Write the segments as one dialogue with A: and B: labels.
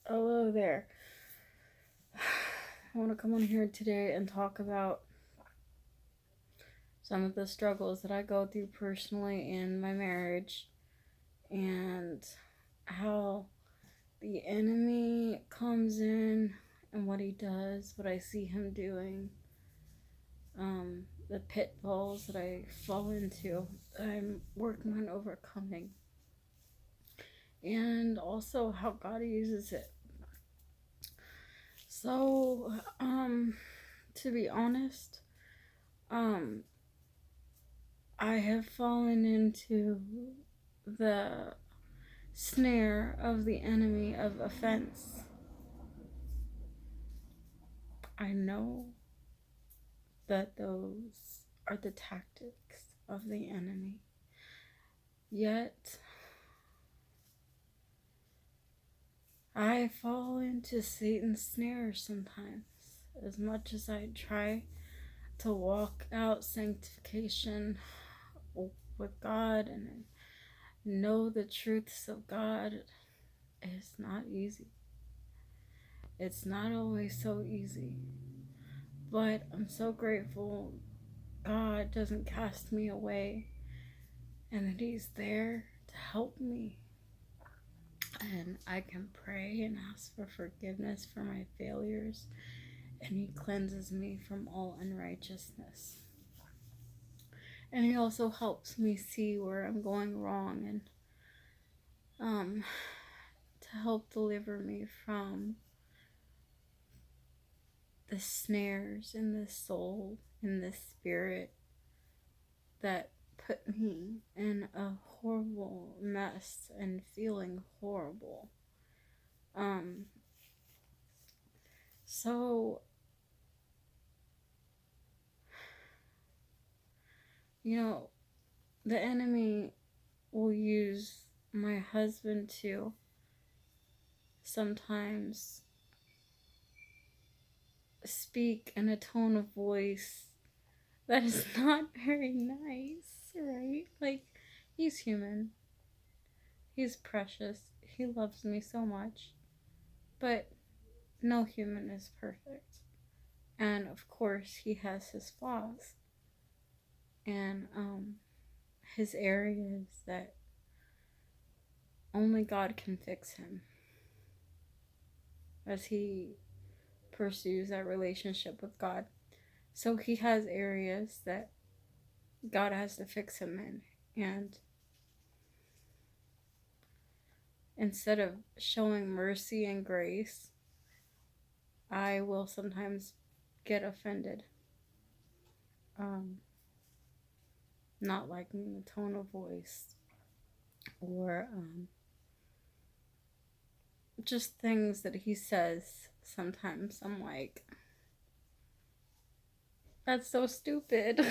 A: Hello there. I want to come on here today and talk about some of the struggles that I go through personally in my marriage and how the enemy comes in and what he does, what I see him doing, the pitfalls that I fall into that I'm working on overcoming, and also how God uses it. So, to be honest, I have fallen into the snare of the enemy of offense. I know that those are the tactics of the enemy. Yet, I fall into Satan's snare sometimes. As much as I try to walk out sanctification with God and know the truths of God, it's not easy. It's not always so easy. But I'm so grateful God doesn't cast me away and that He's there to help me. And I can pray and ask for forgiveness for my failures, and He cleanses me from all unrighteousness. And He also helps me see where I'm going wrong and to help deliver me from the snares in the soul, in the spirit that put me in a horrible mess and feeling horrible. So, the enemy will use my husband to sometimes speak in a tone of voice that is not very nice, right? Like, he's human. He's precious. He loves me so much. But no human is perfect. And of course, he has his flaws. And his areas that only God can fix him as he pursues that relationship with God. So he has areas that God has to fix him in. And instead of showing mercy and grace, I will sometimes get offended. Not liking the tone of voice or just things that he says. Sometimes I'm like, that's so stupid.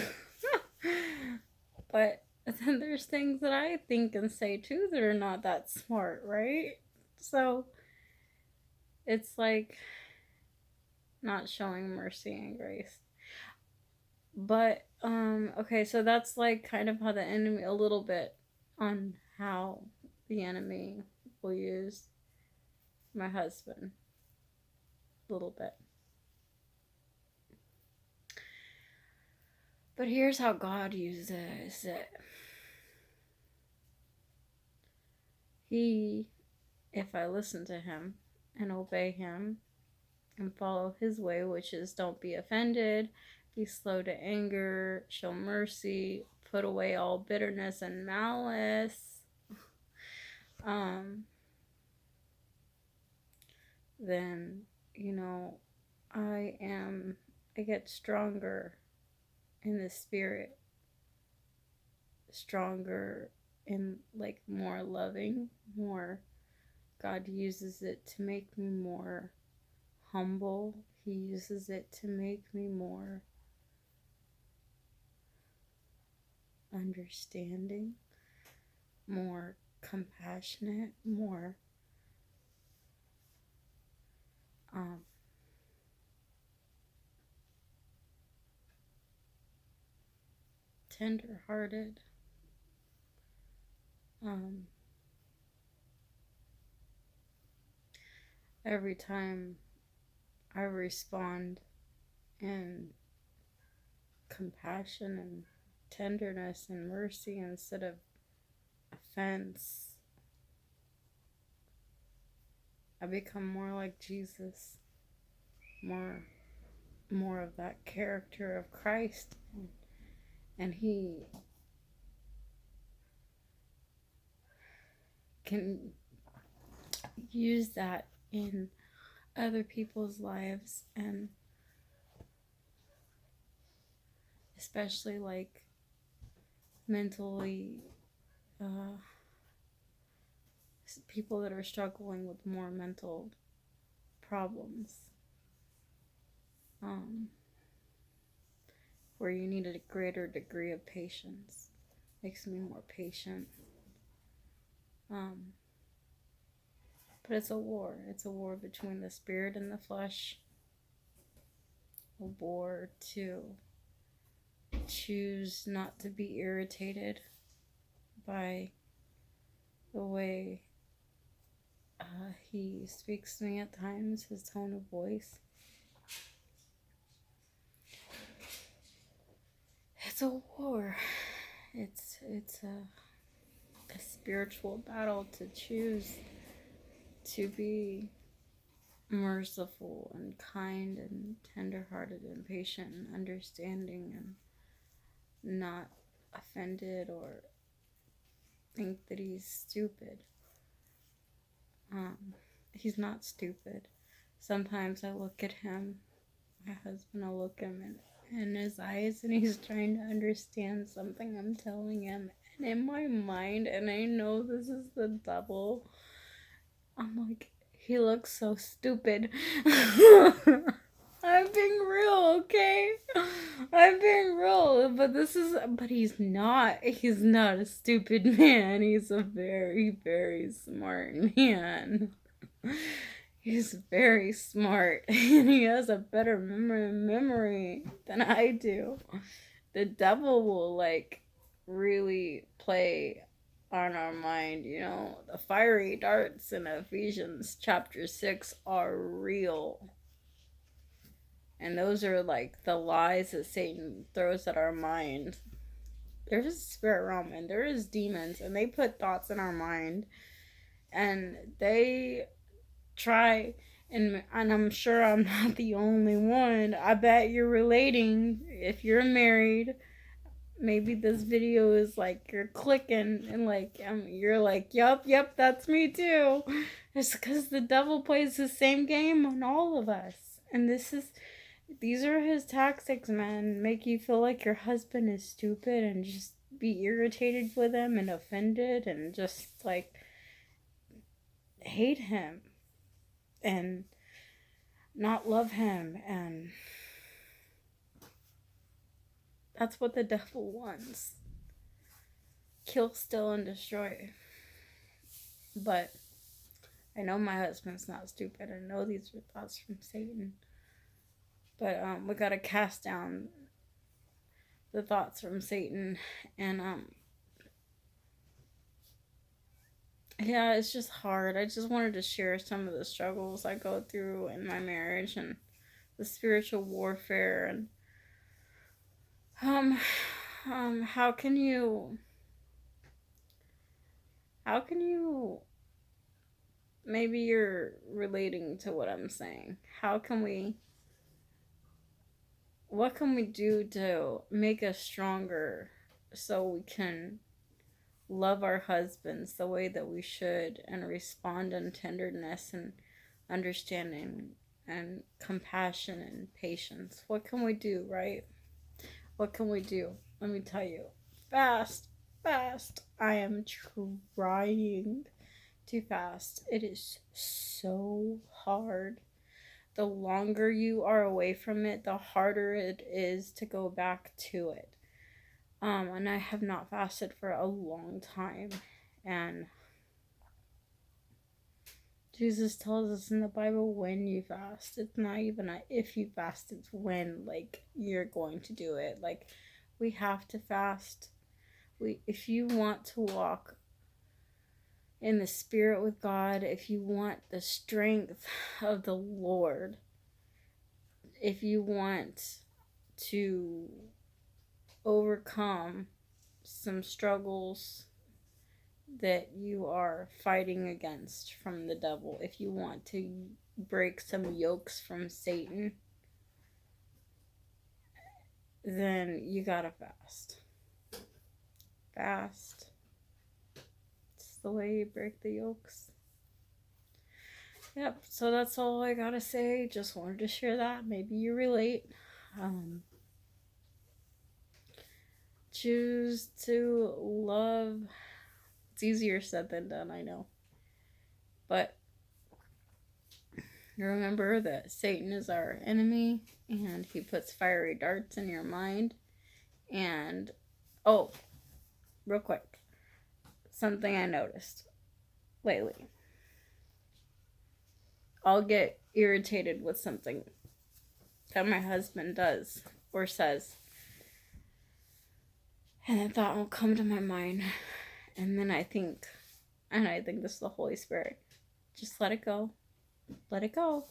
A: But then there's things that I think and say too that are not that smart, right? So it's like not showing mercy and grace. But okay, so that's like kind of how the enemy, a little bit on how the enemy will use my husband. A little bit. But here's how God uses it. He, if I listen to him and obey him and follow his way, which is don't be offended, be slow to anger, show mercy, put away all bitterness and malice, then, I get stronger in the spirit, stronger in like more loving, more. God uses it to make me more humble. He uses it to make me more understanding, more compassionate, more tenderhearted. every time I respond in compassion and tenderness and mercy instead of offense, I become more like Jesus, more of that character of Christ, and he can use that in other people's lives, and especially like mentally people that are struggling with more mental problems, where you need a greater degree of patience. Makes me more patient. But it's a war. It's a war between the spirit and the flesh. A war to choose not to be irritated by the way he speaks to me at times, his tone of voice. It's a war. It's a spiritual battle to choose to be merciful and kind and tenderhearted and patient and understanding and not offended or think that he's stupid. He's not stupid. Sometimes I look at him, my husband, I'll look him in his eyes, and he's trying to understand something I'm telling him. And in my mind, and I know this is the devil, I'm like, he looks so stupid. I'm being real, okay? I'm being real, but he's not a stupid man. He's a very, very smart man. He's very smart, and he has a better memory than I do. The devil will, like, really play on our mind, you know. The fiery darts in Ephesians chapter 6 are real. And those are like the lies that Satan throws at our mind. There's a spirit realm and there is demons, and they put thoughts in our mind, and they try, and I'm sure I'm not the only one. I bet you're relating. If you're married, maybe this video is like you're clicking and like you're like, yep, that's me too. It's because the devil plays the same game on all of us, and these are his tactics, man. Make you feel like your husband is stupid and just be irritated with him and offended and just like hate him and not love him, and that's what the devil wants. Kill, steal, and destroy. But I know my husband's not stupid. I know these are thoughts from Satan. But we gotta cast down the thoughts from Satan, and yeah, it's just hard. I just wanted to share some of the struggles I go through in my marriage and the spiritual warfare, and how can you maybe you're relating to what I'm saying. What can we do to make us stronger so we can love our husbands the way that we should and respond in tenderness and understanding and compassion and patience? What can we do, right? What can we do? Let me tell you. Fast. I am trying to fast. It is so hard. The longer you are away from it, the harder it is to go back to it. And I have not fasted for a long time. And Jesus tells us in the Bible when you fast. It's not even a if you fast, it's when, like, you're going to do it. Like, we have to fast. If you want to walk in the spirit with God, if you want the strength of the Lord, if you want to overcome some struggles that you are fighting against from the devil, if you want to break some yokes from Satan, then you gotta fast. Fast. It's the way you break the yokes. Yep, so that's all I gotta say. Just wanted to share that. Maybe you relate. Choose to love. It's easier said than done, I know. But remember that Satan is our enemy, and he puts fiery darts in your mind. And, oh, real quick, something I noticed lately. I'll get irritated with something that my husband does or says, and a thought will come to my mind, and then I think this is the Holy Spirit. Just let it go. Let it go.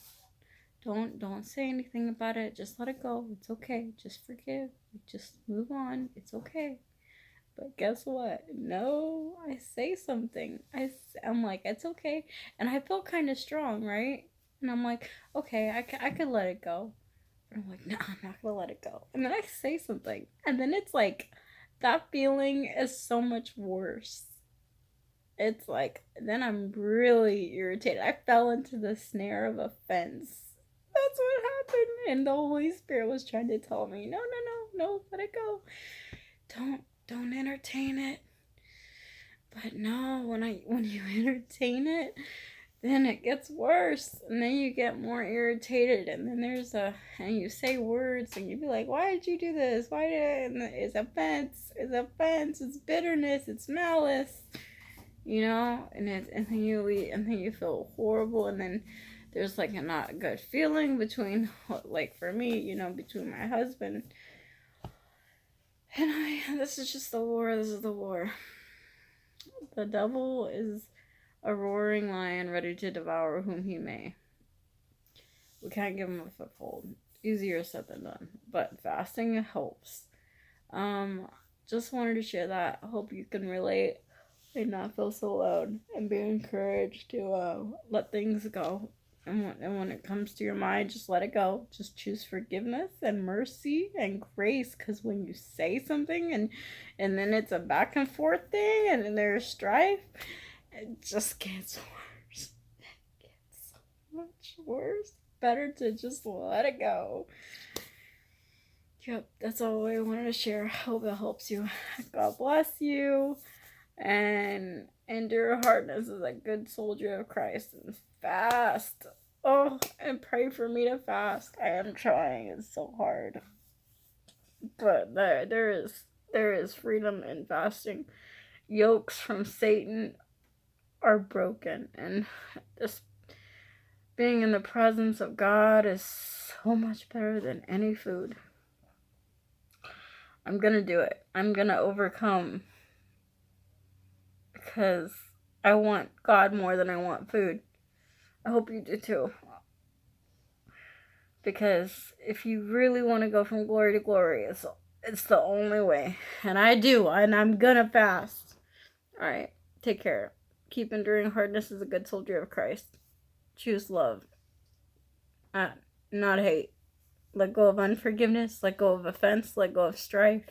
A: Don't say anything about it. Just let it go. It's okay. Just forgive. Just move on. It's okay. But guess what? No, I say something. I'm like, it's okay. And I feel kind of strong, right? And I'm like, okay, I could let it go. But I'm like, no, I'm not going to let it go. And then I say something. And then it's like, that feeling is so much worse. It's like, then I'm really irritated. I fell into the snare of offense. That's what happened. And the Holy Spirit was trying to tell me, no, let it go. Don't entertain it. But no, when you entertain it, then it gets worse, and then you get more irritated, and then and you say words, and you be like, why did you do this? It's offense, it's bitterness, it's malice, and then you feel horrible, and then there's like a not good feeling between, like for me, between my husband and I. This is just the war. This is the war. The devil is a roaring lion ready to devour whom he may. We can't give him a foothold. Easier said than done. But fasting helps. Just wanted to share that. I hope you can relate and not feel so alone, and be encouraged to let things go. And when it comes to your mind, just let it go. Just choose forgiveness and mercy and grace. Because when you say something and then it's a back and forth thing, and then there's strife, it just gets worse. It gets so much worse. Better to just let it go. Yep, that's all I wanted to share. Hope it helps you. God bless you. And endure hardness as a good soldier of Christ, and fast. Oh, and pray for me to fast. I am trying. It's so hard. But there is freedom in fasting. Yokes from Satan are broken, and this being in the presence of God is so much better than any food. I'm gonna do it. I'm gonna overcome, because I want God more than I want food. I hope you do too. Because if you really want to go from glory to glory, it's the only way. And I do, and I'm gonna fast. Alright, take care. Keep enduring hardness as a good soldier of Christ. Choose love, not hate. Let go of unforgiveness, let go of offense, let go of strife.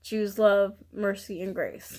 A: Choose love, mercy, and grace.